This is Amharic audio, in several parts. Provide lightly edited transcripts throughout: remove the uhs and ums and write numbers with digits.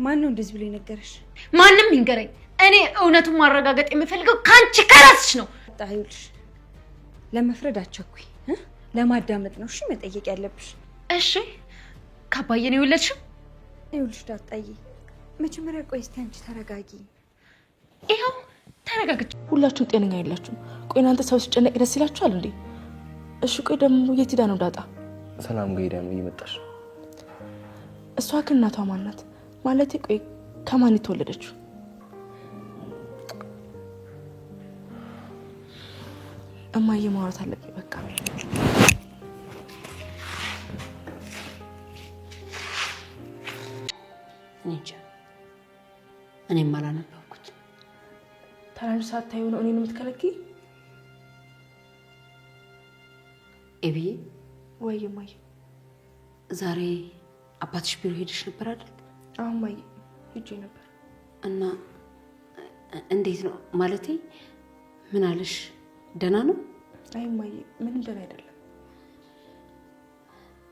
ማን ነው እንደዚህ ብሎ ነገርሽ? ማንንም ይንገረኝ። እኔ እውነቱን ማረጋገጥ የምፈልገው ካንቺ ከራስሽ ነው። ታዩልሽ ለመፍረድ አቸኩኝ ለማዳመጥ ነው እሺ መጠየቅ ያለብሽ። እሺ ካባዬ ነው የወለድሽው? ይኸውልሽ ዳጣዬ መጀመሪያ ቆይ እስቲ አንቺ ተረጋጊ። ይኸው ተረጋግጭ። ሁላችሁም ጤነኛ አይደላችሁም። ቆይ እናንተ ሰው ሲጨነቅ ደስ ይላችኋል እንዴ? እሺ ቆይ ደግሞ የት ሄዳ ነው ዳጣ? ሰላም ጋር ሄዳ ነው እየመጣሽ። እሷ ግን እናቷ ማን ናት? ማለቴ ቆይ ከማን የተወለደችው? እማዬ ማውራት አለብኝ በቃ። እንጃ እኔም አላነበብኩት። ታናሽ ሳታዩ ነው እኔን የምትከለኪ? ኤቢዬ ወይ እማዬ ዛሬ አባትሽ ቢሮ ሄደሽ ነበር አይደል? አዎ እማዬ ሄጄ ነበር። እና እንዴት ነው ማለቴ ምን አለሽ? ደህና ነው? አይ እማዬ ምንም ደህና አይደለም።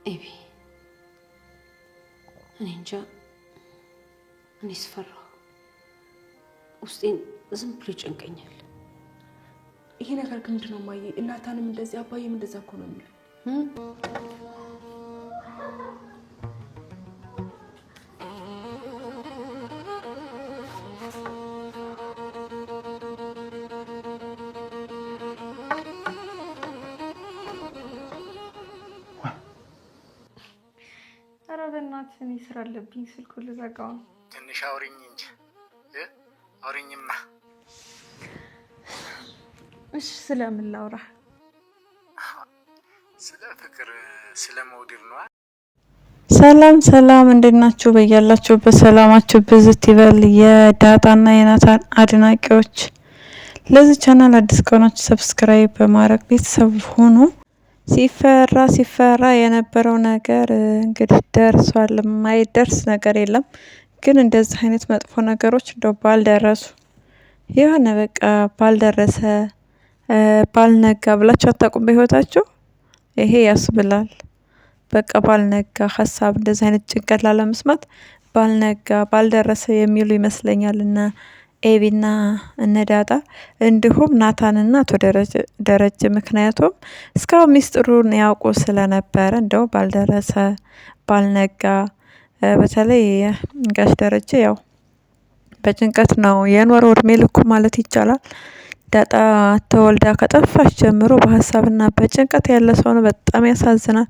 ኤቢ እኔ እንጃ እኔ ስፈራሁ ውስጤን ዝም ብሎ ይጨንቀኛል። ይሄ ነገር ግን ምንድን ነው እማዬ? እናታንም እንደዚህ አባዬም እንደዛ እኮ ነው የሚለው። ኧረ በእናትህ እኔ ስራ አለብኝ ስልኩን ልዘጋው ነው። ትንሽ አውሪኝ እንጂ አውሪኝማ። እሺ ስለምን ላውራ? ስለ ፍቅር ስለ መውደድ ነው። ሰላም እንዴት ናችሁ? በያላችሁበት ሰላማችሁ ብዝት ይበል። የዳጣና የናታን አድናቂዎች ለዚህ ቻናል አዲስ ከሆናችሁ ሰብስክራይብ በማድረግ ቤተሰብ ሁኑ። ሲፈራ የነበረው ነገር እንግዲህ ደርሷል። የማይደርስ ነገር የለም። ግን እንደዚህ አይነት መጥፎ ነገሮች እንደው ባልደረሱ የሆነ በቃ ባልደረሰ ባልነጋ ብላችሁ አታውቁም በህይወታችሁ? ይሄ ያስብላል። በቃ ባልነጋ ሀሳብ እንደዚህ አይነት ጭንቀት ላለመስማት ባልነጋ ባልደረሰ የሚሉ ይመስለኛል እና ኤቢና እነ ዳጣ እንዲሁም ናታንና አቶ ደረጀ። ምክንያቱም እስካሁን ሚስጥሩን ያውቁ ስለነበረ እንደው ባልደረሰ ባልነጋ። በተለይ ጋሽ ደረጀ ያው በጭንቀት ነው የኖረው እድሜ ልኩ ማለት ይቻላል። ዳጣ ተወልዳ ከጠፋች ጀምሮ በሀሳብና በጭንቀት ያለ ሰው ነው። በጣም ያሳዝናል።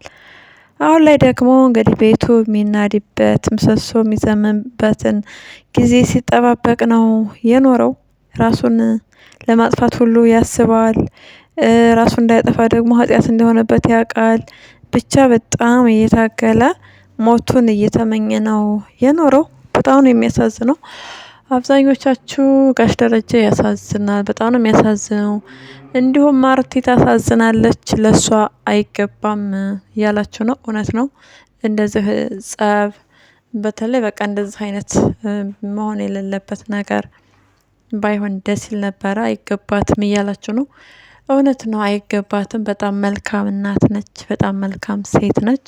አሁን ላይ ደግሞ እንግዲህ ቤቱ የሚናድበት ምሰሶ የሚዘምንበትን ጊዜ ሲጠባበቅ ነው የኖረው። ራሱን ለማጥፋት ሁሉ ያስባል። ራሱ እንዳይጠፋ ደግሞ ኃጢአት እንደሆነበት ያውቃል። ብቻ በጣም እየታገለ ሞቱን እየተመኘ ነው የኖረው። በጣም ነው የሚያሳዝነው። አብዛኞቻችሁ ጋሽ ደረጀ ያሳዝናል፣ በጣም ነው የሚያሳዝነው። እንዲሁም ማርቲ ታሳዝናለች፣ ለሷ አይገባም ያላችሁ ነው። እውነት ነው። እንደዚህ ጸብ በተለይ በቃ እንደዚህ አይነት መሆን የሌለበት ነገር ባይሆን ደስ ይል ነበረ። አይገባትም እያላችሁ ነው። እውነት ነው፣ አይገባትም። በጣም መልካም እናት ነች፣ በጣም መልካም ሴት ነች።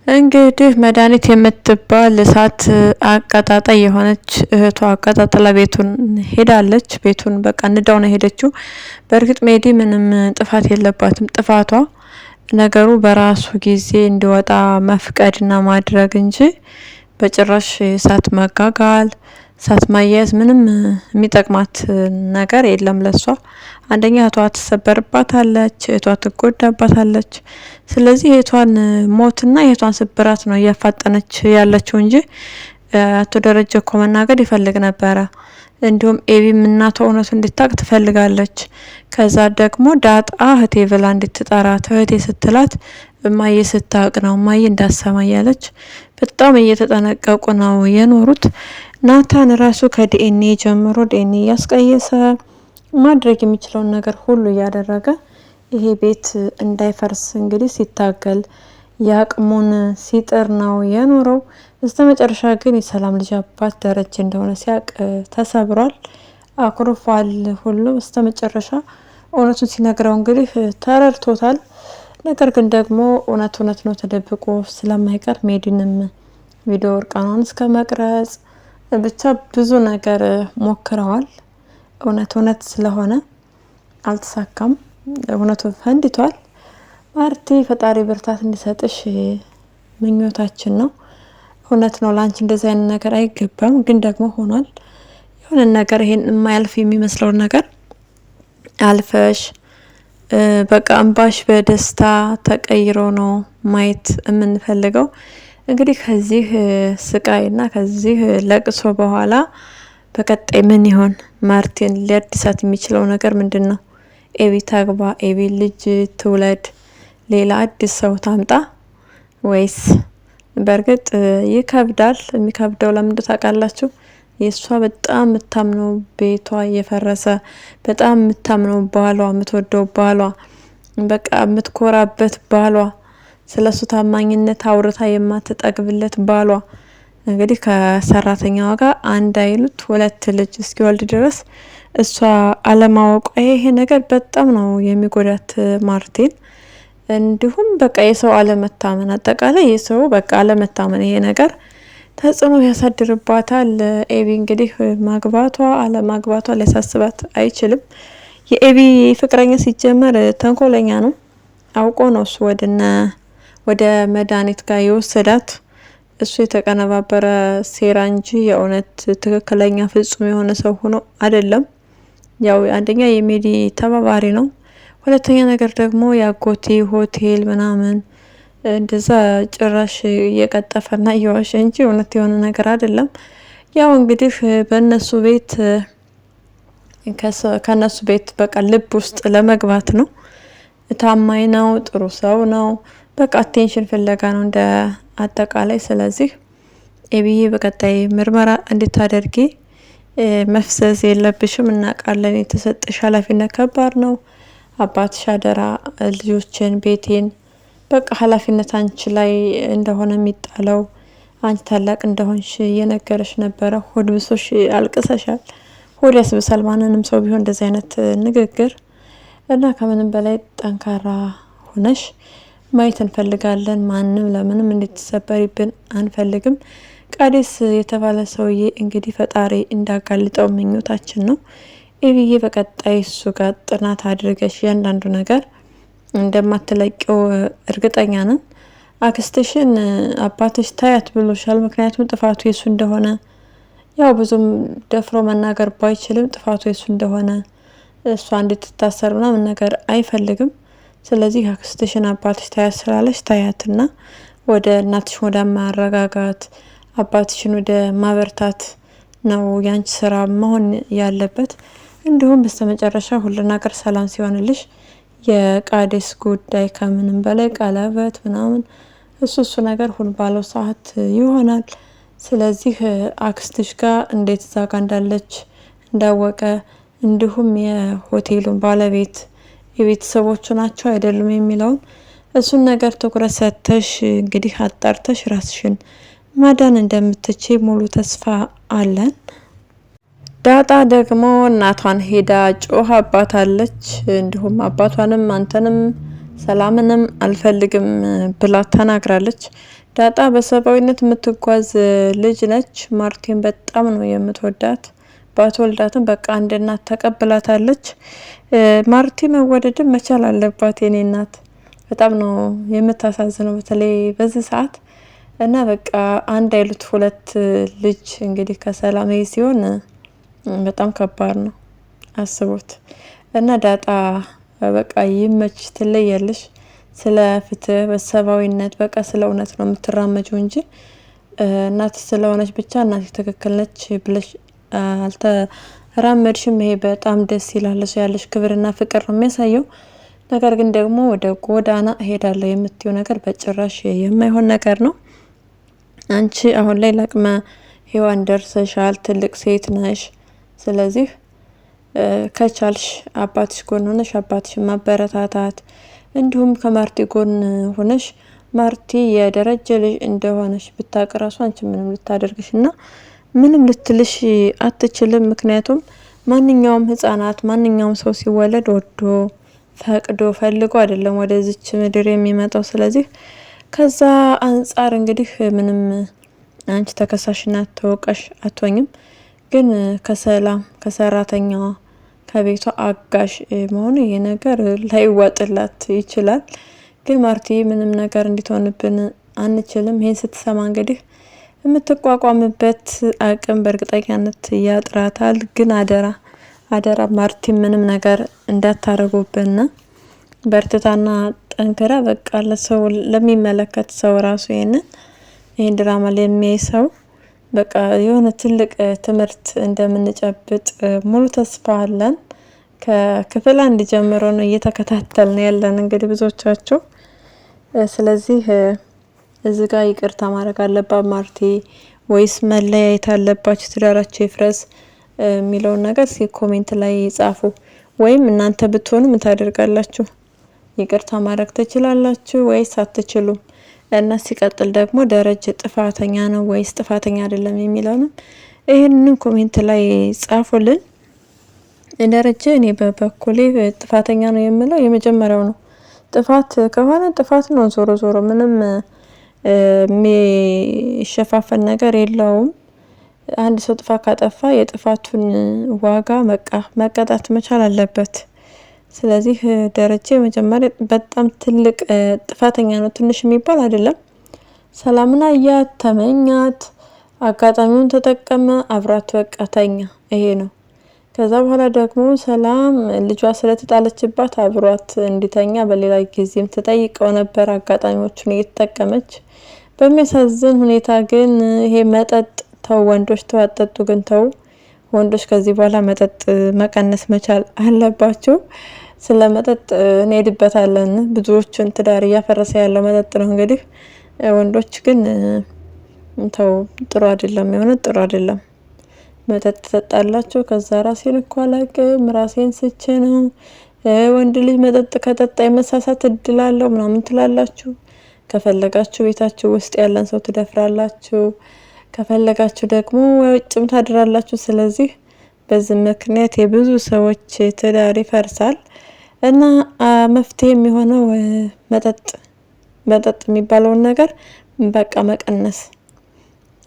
እንግዲህ መድኃኒት የምትባል እሳት አቀጣጣይ የሆነች እህቷ አቀጣጥላ ቤቱን ሄዳለች። ቤቱን በቃ እንዳው ነው ሄደችው። በእርግጥ ሜዲ ምንም ጥፋት የለባትም። ጥፋቷ ነገሩ በራሱ ጊዜ እንዲወጣ መፍቀድና ማድረግ እንጂ በጭራሽ እሳት መጋጋል እሳት ማያያዝ ምንም የሚጠቅማት ነገር የለም ለሷ። አንደኛ እህቷ ትሰበርባታለች፣ እህቷ ትጎዳባታለች። ስለዚህ እህቷን ሞትና የእህቷን ስብራት ነው እያፋጠነች ያለችው እንጂ አቶ ደረጀ እኮ መናገር ይፈልግ ነበረ። እንዲሁም ኤቢም እናቷ እውነቱ እንድታቅ ትፈልጋለች። ከዛ ደግሞ ዳጣ እህቴ ብላ እንድትጠራት እህቴ ስትላት እማዬ ስታቅ ነው እማዬ እንዳሰማ እያለች በጣም እየተጠነቀቁ ነው የኖሩት። ናታን ራሱ ከዲኤንኤ ጀምሮ ዲኤንኤ እያስቀየሰ ማድረግ የሚችለውን ነገር ሁሉ እያደረገ ይሄ ቤት እንዳይፈርስ እንግዲህ ሲታገል ያቅሙን ሲጥር ነው የኖረው። በስተመጨረሻ ግን የሰላም ልጅ አባት ደረጀ እንደሆነ ሲያቅ ተሰብሯል፣ አኩርፏል ሁሉ። በስተመጨረሻ እውነቱን ሲነግረው እንግዲህ ተረድቶታል። ነገር ግን ደግሞ እውነት ነው ተደብቆ ስለማይቀር ሜዲንም ቪዲዮ እርቃኗን እስከ መቅረጽ ብቻ ብዙ ነገር ሞክረዋል። እውነት ስለሆነ አልተሳካም። እውነቱ ፈንድቷል። ማርቲ ፈጣሪ ብርታት እንዲሰጥሽ ምኞታችን ነው። እውነት ነው ላንቺ እንደዚህ አይነት ነገር አይገባም፣ ግን ደግሞ ሆኗል። የሆነ ነገር ይሄን የማያልፍ የሚመስለውን ነገር አልፈሽ በቃ እንባሽ በደስታ ተቀይሮ ነው ማየት የምንፈልገው። እንግዲህ ከዚህ ስቃይና ከዚህ ለቅሶ በኋላ በቀጣይ ምን ይሆን? ማርቲን ሊያድሳት የሚችለው ነገር ምንድነው? ኤቢ ታግባ፣ ኤቢ ልጅ ትውለድ፣ ሌላ አዲስ ሰው ታምጣ ወይስ? በእርግጥ ይከብዳል። የሚከብደው ለምን ታውቃላችሁ? የእሷ በጣም የምታምነው ቤቷ እየፈረሰ፣ በጣም የምታምነው ባሏ፣ የምትወደው ባሏ፣ በቃ የምትኮራበት ባሏ፣ ስለሱ ታማኝነት አውርታ የማትጠግብለት ባሏ እንግዲህ ከሰራተኛዋ ጋር አንድ አይሉት 2 ልጅ እስኪወልድ ድረስ እሷ አለማወቋ ይሄ ነገር በጣም ነው የሚጎዳት ማርቲን። እንዲሁም በቃ የሰው አለመታመን፣ አጠቃላይ የሰው በቃ አለመታመን ይሄ ነገር ተጽዕኖ ያሳድርባታል። ኤቢ እንግዲህ ማግባቷ አለማግባቷ ሊያሳስባት አይችልም። የኤቢ ፍቅረኛ ሲጀመር ተንኮለኛ ነው። አውቆ ነው እሱ ወደ መድኃኒት ጋር የወሰዳት። እሱ የተቀነባበረ ሴራ እንጂ የእውነት ትክክለኛ ፍጹም የሆነ ሰው ሆኖ አይደለም። ያው አንደኛ የሜዲ ተባባሪ ነው፣ ሁለተኛ ነገር ደግሞ ያጎቴ ሆቴል ምናምን እንደዛ ጭራሽ እየቀጠፈና እየዋሸ እንጂ እውነት የሆነ ነገር አይደለም። ያው እንግዲህ በእነሱ ቤት ከነሱ ቤት በቃ ልብ ውስጥ ለመግባት ነው። ታማኝ ነው፣ ጥሩ ሰው ነው። በቃ አቴንሽን ፍለጋ ነው እንደ አጠቃላይ። ስለዚህ ኤቢዬ በቀጣይ ምርመራ እንድታደርጊ መፍዘዝ የለብሽም። እናውቃለን የተሰጠሽ ኃላፊነት ከባድ ነው። አባትሽ አደራ ልጆችን፣ ቤቴን በቃ ኃላፊነት አንቺ ላይ እንደሆነ የሚጣለው አንቺ ታላቅ እንደሆንሽ እየነገረሽ ነበረ። ሆድ ብሶሽ አልቅሰሻል። ሆድ ያስብሳል ማንንም ሰው ቢሆን እንደዚህ አይነት ንግግር እና ከምንም በላይ ጠንካራ ሆነሽ ማየት እንፈልጋለን። ማንም ለምንም እንድትሰበሪብን አንፈልግም። ቃዴስ የተባለ ሰውዬ እንግዲህ ፈጣሪ እንዳጋልጠው ምኞታችን ነው። ኤቢዬ በቀጣይ እሱ ጋር ጥናት አድርገሽ ያንዳንዱ ነገር እንደማትለቂው እርግጠኛ ነን። አክስትሽን አባትሽ ታያት ብሎሻል። ምክንያቱም ጥፋቱ የሱ እንደሆነ ያው ብዙም ደፍሮ መናገር ባይችልም ጥፋቱ የሱ እንደሆነ እሷ እንድትታሰር ምናምን ነገር አይፈልግም። ስለዚህ አክስትሽን አባትሽ ታያት ስላለሽ ታያትና ወደ እናትሽ ወደ ማረጋጋት አባትሽን ወደ ማበርታት ነው ያንቺ ስራ መሆን ያለበት። እንዲሁም በስተመጨረሻ ሁሉ ነገር ሰላም ሲሆንልሽ የቃዴስ ጉዳይ ከምንም በላይ ቀለበት ምናምን እሱ ነገር ሁን ባለው ሰዓት ይሆናል። ስለዚህ አክስትሽ ጋር እንዴት እዛ ጋር እንዳለች እንዳወቀ እንዲሁም የሆቴሉን ባለቤት የቤተሰቦቹ ናቸው አይደሉም የሚለውን እሱን ነገር ትኩረት ሰጥተሽ እንግዲህ አጣርተሽ ራስሽን ማዳን እንደምትችይ ሙሉ ተስፋ አለን። ዳጣ ደግሞ እናቷን ሄዳ ጮኻባታለች። እንዲሁም አባቷንም አንተንም ሰላምንም አልፈልግም ብላ ተናግራለች። ዳጣ በሰባዊነት የምትጓዝ ልጅ ነች። ማርቲን በጣም ነው የምትወዳት። ባትወልዳትም በቃ አንድ እናት ተቀብላታለች። ማርቲ መወደድም መቻል አለባት። የኔ እናት በጣም ነው የምታሳዝነው በተለይ በዚህ ሰዓት እና በቃ አንድ አይሉት 2 ልጅ እንግዲህ ከሰላም ሲሆን በጣም ከባድ ነው አስቡት። እና ዳጣ በቃ ይመች ትለያለሽ። ስለ ፍትህ በሰባዊነት በቃ ስለ እውነት ነው የምትራመጂው እንጂ እናት ስለሆነች ብቻ እናት ትክክል ነች ብለሽ አልተራመድሽም። ይሄ በጣም ደስ ይላል። ያለሽ ክብርና ፍቅር ነው የሚያሳየው። ነገር ግን ደግሞ ወደ ጎዳና እሄዳለሁ የምትይው ነገር በጭራሽ የማይሆን ነገር ነው። አንቺ አሁን ላይ ለቅመ ሔዋን ደርሰሻል። ትልቅ ሴት ነሽ። ስለዚህ ከቻልሽ አባትሽ ጎን ሆነሽ አባትሽ ማበረታታት እንዲሁም ከማርቲ ጎን ሆነሽ ማርቲ የደረጀ ልጅ እንደሆነሽ ብታቀራሱ አንቺ ምንም ልታደርግሽና ምንም ልትልሽ አትችልም። ምክንያቱም ማንኛውም ህፃናት ማንኛውም ሰው ሲወለድ ወዶ ፈቅዶ ፈልጎ አይደለም ወደዚች ምድር የሚመጣው። ስለዚህ ከዛ አንፃር እንግዲህ ምንም አንቺ ተከሳሽና ተወቃሽ አትሆኝም። ግን ከሰላም ከሰራተኛዋ ከቤቷ አጋሽ መሆኑ ይሄ ነገር ላይዋጥላት ይችላል። ግን ማርቲ ምንም ነገር እንዲትሆንብን አንችልም። ይሄን ስትሰማ እንግዲህ የምትቋቋምበት አቅም በእርግጠኛነት ያጥራታል። ግን አደራ ማርቲ ምንም ነገር እንዳታረጉብና በርትታና ጠንክራ በቃ ለሰው ለሚመለከት ሰው ራሱ ይሄን ድራማ ለሚያይ ሰው በቃ የሆነ ትልቅ ትምህርት እንደምንጨብጥ ሙሉ ተስፋ አለን። ከክፍል 1 ጀምሮ ነው እየተከታተልን ያለን እንግዲህ ብዙዎቻችሁ። ስለዚህ እዚህ ጋር ይቅርታ ማድረግ አለባት ማርቲ ወይስ መለያየት አለባችሁ ትዳራችሁ ይፍረስ የሚለውን ነገር ኮሜንት ላይ ጻፉ። ወይም እናንተ ብትሆኑ ምን ታደርጋላችሁ? ይቅርታ ማድረግ ትችላላችሁ ወይስ አትችሉም? እና ሲቀጥል ደግሞ ደረጀ ጥፋተኛ ነው ወይስ ጥፋተኛ አይደለም የሚለውንም ይሄንን ኮሜንት ላይ ጻፉልን። ደረጀ እኔ በበኩሌ ጥፋተኛ ነው የምለው የመጀመሪያው ነው። ጥፋት ከሆነ ጥፋት ነው። ዞሮ ምንም የሚሸፋፈን ነገር የለውም። አንድ ሰው ጥፋት ካጠፋ የጥፋቱን ዋጋ መቀጣት መቻል አለበት። ስለዚህ ደረጀ መጀመሪያ በጣም ትልቅ ጥፋተኛ ነው፣ ትንሽ የሚባል አይደለም። ሰላምና ተመኛት፣ አጋጣሚውን ተጠቀመ፣ አብራት በቃ ተኛ። ይሄ ነው። ከዛ በኋላ ደግሞ ሰላም ልጇ ስለተጣለችባት አብሯት እንዲተኛ በሌላ ጊዜም ተጠይቀው ነበር፣ አጋጣሚዎቹን እየተጠቀመች። በሚያሳዝን ሁኔታ ግን ይሄ መጠጥ ተው ወንዶች ተው አጠጡ። ግን ተው ወንዶች ከዚህ በኋላ መጠጥ መቀነስ መቻል አለባችሁ። ስለ መጠጥ እንሄድበታለን። ብዙዎችን ትዳር እያፈረሰ ያለው መጠጥ ነው። እንግዲህ ወንዶች ግን ተው፣ ጥሩ አይደለም፣ የሆነ ጥሩ አይደለም። መጠጥ ትጠጣላችሁ። ከዛ ራሴን እኮ አላቅም ራሴን ስቼ ነው፣ ወንድ ልጅ መጠጥ ከጠጣ የመሳሳት እድል አለው ምናምን ትላላችሁ። ከፈለጋችሁ ቤታችሁ ውስጥ ያለን ሰው ትደፍራላችሁ፣ ከፈለጋችሁ ደግሞ ውጭም ታድራላችሁ። ስለዚህ በዚህ ምክንያት የብዙ ሰዎች ትዳር ይፈርሳል እና መፍትሄ የሚሆነው መጠጥ የሚባለውን ነገር በቃ መቀነስ።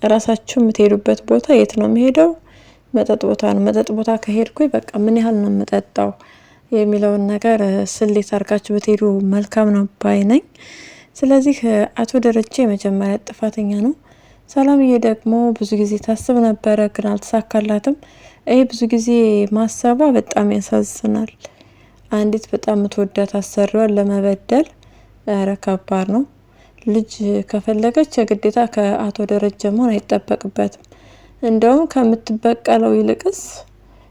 ራሳችሁ የምትሄዱበት ቦታ የት ነው የሚሄደው? መጠጥ ቦታ ነው። መጠጥ ቦታ ከሄድኩኝ በቃ ምን ያህል ነው የምጠጣው የሚለውን ነገር ስሌት አድርጋችሁ ብትሄዱ መልካም ነው ባይ ነኝ። ስለዚህ አቶ ደረጀ የመጀመሪያ ጥፋተኛ ነው። ሰላምዬ ደግሞ ብዙ ጊዜ ታስብ ነበረ ግን አልተሳካላትም። ይሄ ብዙ ጊዜ ማሰቧ በጣም ያሳዝናል። አንዲት በጣም የምትወዳት አሰሪዋን ለመበደል ኧረ ከባድ ነው። ልጅ ከፈለገች የግዴታ ከአቶ ደረጀ መሆን አይጠበቅበትም። እንደውም ከምትበቀለው ይልቅስ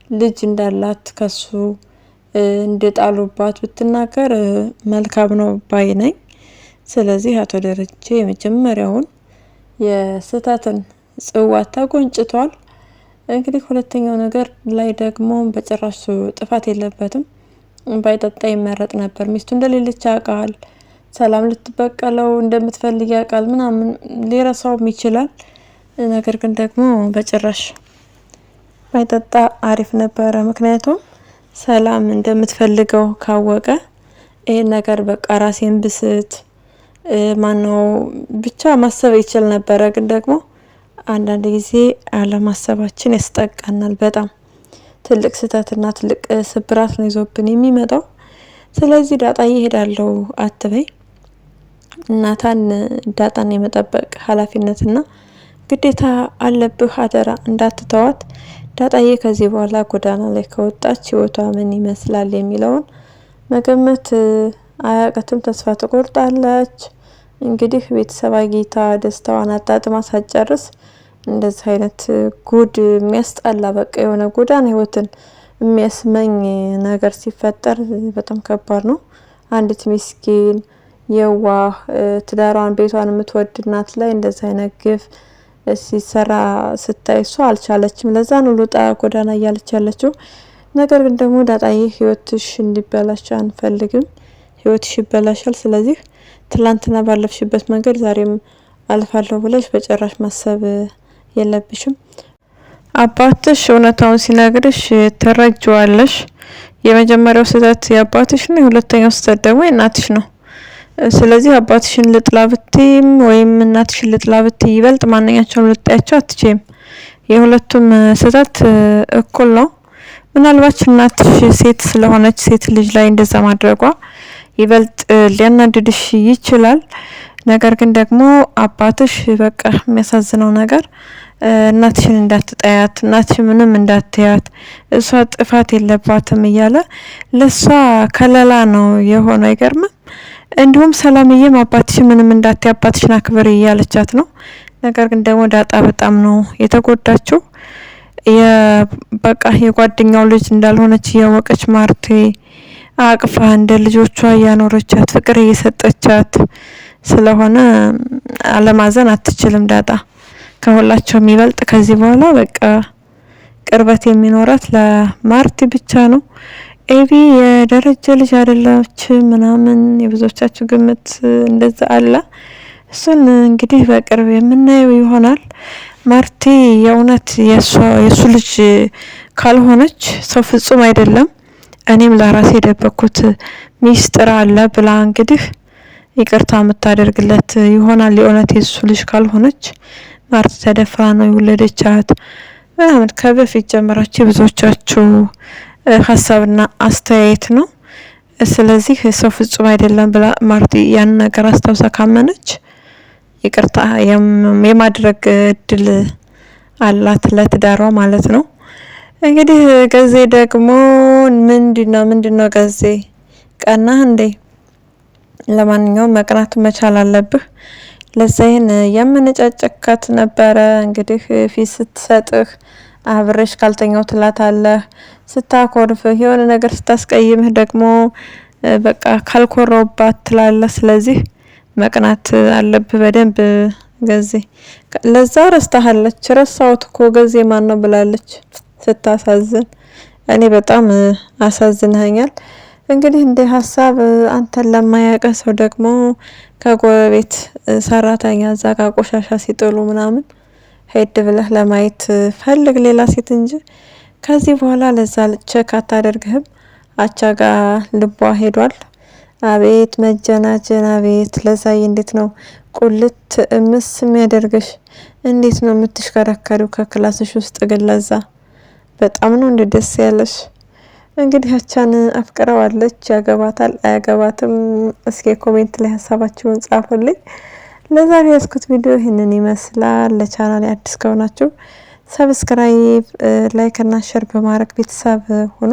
ልጅ እንዳላት ከሱ እንደጣሉባት ብትናገር መልካም ነው ባይ ነኝ። ስለዚህ አቶ ደረጀ የመጀመሪያውን የስህተትን ጽዋ ተጎንጭቷል። እንግዲህ ሁለተኛው ነገር ላይ ደግሞ በጭራሽ ጥፋት የለበትም። ባይጠጣ ይመረጥ ነበር። ሚስቱ እንደሌለች ያውቃል። ሰላም ልትበቀለው እንደምትፈልግ ያውቃል። ምናምን ሊረሳውም ይችላል። ነገር ግን ደግሞ በጭራሽ ባይጠጣ አሪፍ ነበረ። ምክንያቱም ሰላም እንደምትፈልገው ካወቀ ይሄን ነገር በቃ ራሴን ብስት ማነው ብቻ ማሰብ ይችል ነበረ። ግን ደግሞ አንዳንድ ጊዜ አለማሰባችን ያስጠቃናል። በጣም ትልቅ ስህተትና ትልቅ ስብራት ነው ይዞብን የሚመጣው። ስለዚህ ዳጣዬ እሄዳለሁ አትበይ። ዳጣን የመጠበቅ ኃላፊነትና ግዴታ አለብህ። አደራ እንዳትተዋት። ዳጣዬ ከዚህ በኋላ ጎዳና ላይ ከወጣች ህይወቷ ምን ይመስላል የሚለውን መገመት አያቅትም። ተስፋ ትቆርጣለች። እንግዲህ ቤተሰብ አግኝታ ደስታዋን አጣጥማ ሳትጨርስ እንደዚህ አይነት ጉድ የሚያስጠላ በቃ የሆነ ጎዳና ህይወትን የሚያስመኝ ነገር ሲፈጠር በጣም ከባድ ነው። አንዲት ምስኪን የዋህ ትዳሯን ቤቷን የምትወድ እናት ላይ እንደዚህ አይነት ግፍ ሲሰራ ስታይ እሷ አልቻለችም። ለዛ ነው ልውጣ ጎዳና እያለች ያለችው። ነገር ግን ደግሞ ዳጣዬ ህይወትሽ እንዲበላሽ አንፈልግም። ህይወትሽ ይበላሻል። ስለዚህ ትላንትና ባለፍሽበት መንገድ ዛሬም አልፋለሁ ብለሽ በጭራሽ ማሰብ የለብሽም። አባትሽ እውነታውን ሲነግርሽ ትረጅዋለሽ። የመጀመሪያው ስህተት የአባትሽ ነው፣ የሁለተኛው ስህተት ደግሞ የእናትሽ ነው። ስለዚህ አባትሽን ልጥላ ብትይም ወይም እናትሽን ልጥላ ብትይ ይበልጥ ማንኛቸውም ልጣያቸው አትችይም። የሁለቱም ስህተት እኩል ነው። ምናልባት እናትሽ ሴት ስለሆነች ሴት ልጅ ላይ እንደዛ ማድረጓ ይበልጥ ሊያናድድሽ ይችላል። ነገር ግን ደግሞ አባትሽ በቃ የሚያሳዝነው ነገር እናትሽን እንዳትጠያት፣ እናትሽ ምንም እንዳትያት፣ እሷ ጥፋት የለባትም እያለ ለሷ ከለላ ነው የሆነ። አይገርምም? እንዲሁም ሰላምዬም አባትሽ ምንም እንዳትይ፣ አባትሽን አክብሪ እያለቻት ነው። ነገር ግን ደግሞ ዳጣ በጣም ነው የተጎዳችው። በቃ የጓደኛው ልጅ እንዳልሆነች እያወቀች ማርቴ አቅፋ እንደ ልጆቿ እያኖረቻት ፍቅር እየሰጠቻት ስለሆነ አለማዘን አትችልም ዳጣ። ከሁላቸው የሚበልጥ ከዚህ በኋላ በቃ ቅርበት የሚኖራት ለማርቲ ብቻ ነው። ኤቢ የደረጀ ልጅ አይደለች ምናምን የብዙዎቻችሁ ግምት እንደዛ አለ። እሱን እንግዲህ በቅርብ የምናየው ይሆናል። ማርቲ የእውነት የሱ ልጅ ካልሆነች ሰው ፍጹም አይደለም። እኔም ለራሴ የደበኩት ሚስጥር አለ ብላ እንግዲህ ይቅርታ የምታደርግለት ይሆናል። የእውነት የሱ ልጅ ካልሆነች ማርቲ ተደፍራ ነው የወለደቻት ምናምን ከበፊት ጀምራችሁ ብዙዎቻችሁ ሀሳብና አስተያየት ነው። ስለዚህ ሰው ፍጹም አይደለም ብላ ማርቲ ያን ነገር አስታውሳ ካመነች ይቅርታ የማድረግ እድል አላት ለትዳሯ ማለት ነው። እንግዲህ ገዜ ደግሞ ምንድነው ገዜ ቀናህ እንዴ? ለማንኛውም መቅናት መቻል አለብህ። ለዛይን ያመነጫጨካት ነበረ እንግዲህ ፊት ስትሰጥህ አብረሽ ካልተኛው ትላታለህ፣ ስታኮርፍህ የሆነ ነገር ስታስቀይምህ ደግሞ በቃ ካልኮረውባት ትላለህ። ስለዚህ መቅናት አለብህ በደንብ ገዜ። ለዛ ረስታሃለች። ረሳውት እኮ ገዜ ማን ነው ብላለች። ስታሳዝን እኔ በጣም አሳዝነኛል። እንግዲህ እንደ ሀሳብ አንተን ለማያውቅ ሰው ደግሞ ከጎረቤት ሰራተኛ እዛ ጋር ቆሻሻ ሲጥሉ ምናምን ሄድ ብለህ ለማየት ፈልግ ሌላ ሴት እንጂ ከዚህ በኋላ ለዛ ቸክ አታደርግህም። አቻ ጋር ልቧ ሄዷል። አቤት መጀናጀን፣ አቤት ለዛይ እንዴት ነው ቁልት ምስ የሚያደርግሽ? እንዴት ነው የምትሽከረከሪው ከክላስሽ ውስጥ? ግን ለዛ በጣም ነው እንደ ደስ ያለሽ። እንግዲህ አቻን አፍቅረዋለች። ያገባታል አያገባትም? እስኪ ኮሜንት ላይ ሀሳባችሁን ጻፉልኝ። ለዛሬ ያስኩት ቪዲዮ ይህንን ይመስላል። ለቻናል አዲስ ከሆናችሁ ሰብስክራይብ፣ ላይክ እና ሼር በማድረግ ቤተሰብ ሁኑ።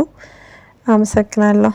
አመሰግናለሁ።